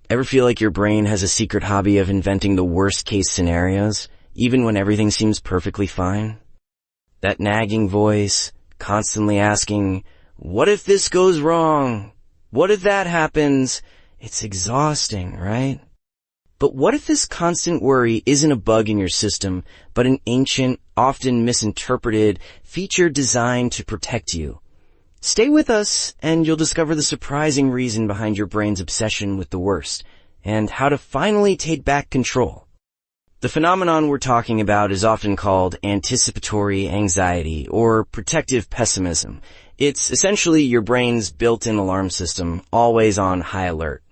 Ever feel like your brain has a secret hobby of inventing the worst-case scenarios, even when everything seems perfectly fine? That nagging voice, constantly asking, what if this goes wrong? What if that happens? It's exhausting, right? But what if this constant worry isn't a bug in your system, but an ancient, often misinterpreted feature designed to protect you? Stay with us, and you'll discover the surprising reason behind your brain's obsession with the worst, and how to finally take back control. The phenomenon we're talking about is often called anticipatory anxiety, or protective pessimism. It's essentially your brain's built-in alarm system, always on high alert.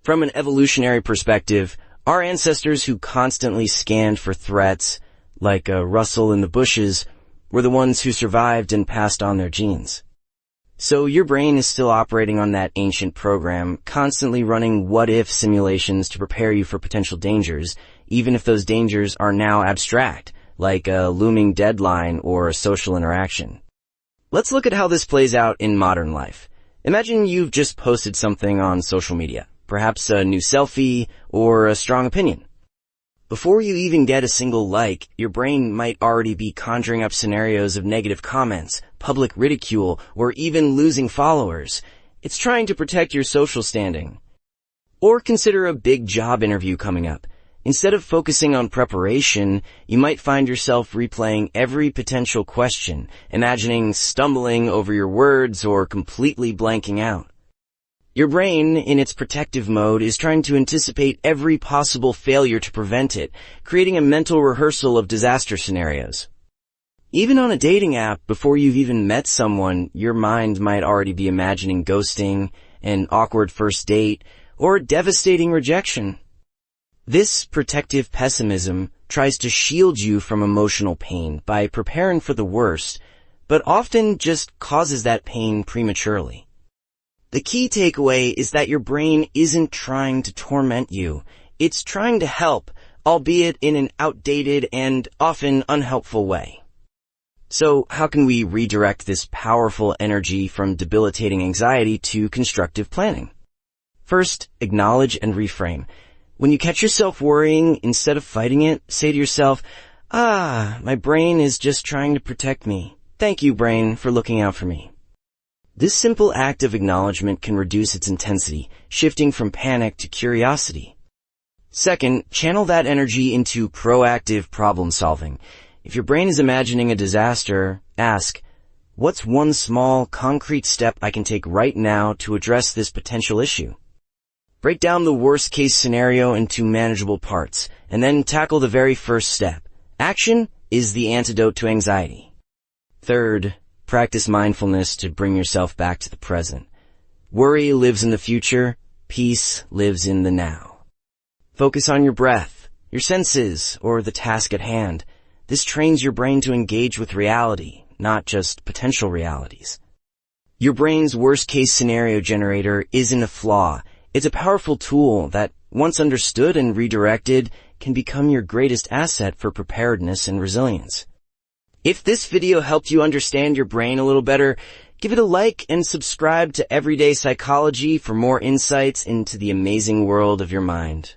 From an evolutionary perspective, our ancestors who constantly scanned for threats, like a rustle in the bushes, were the ones who survived and passed on their genes. So your brain is still operating on that ancient program, constantly running what-if simulations to prepare you for potential dangers, even if those dangers are now abstract, like a looming deadline or a social interaction. Let's look at how this plays out in modern life. Imagine you've just posted something on social media, perhaps a new selfie or a strong opinion. Before you even get a single like, your brain might already be conjuring up scenarios of negative comments, public ridicule, or even losing followers. It's trying to protect your social standing. Or consider a big job interview coming up. Instead of focusing on preparation, you might find yourself replaying every potential question, imagining stumbling over your words or completely blanking out. Your brain, in its protective mode, is trying to anticipate every possible failure to prevent it, creating a mental rehearsal of disaster scenarios. Even on a dating app, before you've even met someone, your mind might already be imagining ghosting, an awkward first date, or devastating rejection. This protective pessimism tries to shield you from emotional pain by preparing for the worst, but often just causes that pain prematurely. The key takeaway is that your brain isn't trying to torment you. It's trying to help, albeit in an outdated and often unhelpful way. So how can we redirect this powerful energy from debilitating anxiety to constructive planning? First, acknowledge and reframe. When you catch yourself worrying, instead of fighting it, say to yourself, my brain is just trying to protect me. Thank you, brain, for looking out for me. This simple act of acknowledgement can reduce its intensity, shifting from panic to curiosity. Second, channel that energy into proactive problem solving. If your brain is imagining a disaster, ask, what's one small, concrete step I can take right now to address this potential issue? Break down the worst-case scenario into manageable parts, and then tackle the very first step. Action is the antidote to anxiety. Third, practice mindfulness to bring yourself back to the present. Worry lives in the future, peace lives in the now. Focus on your breath, your senses, or the task at hand. This trains your brain to engage with reality, not just potential realities. Your brain's worst-case scenario generator isn't a flaw. It's a powerful tool that, once understood and redirected, can become your greatest asset for preparedness and resilience. If this video helped you understand your brain a little better, give it a like and subscribe to Everyday Psychology for more insights into the amazing world of your mind.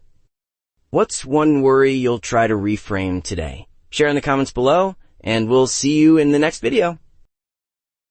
What's one worry you'll try to reframe today? Share in the comments below, and we'll see you in the next video.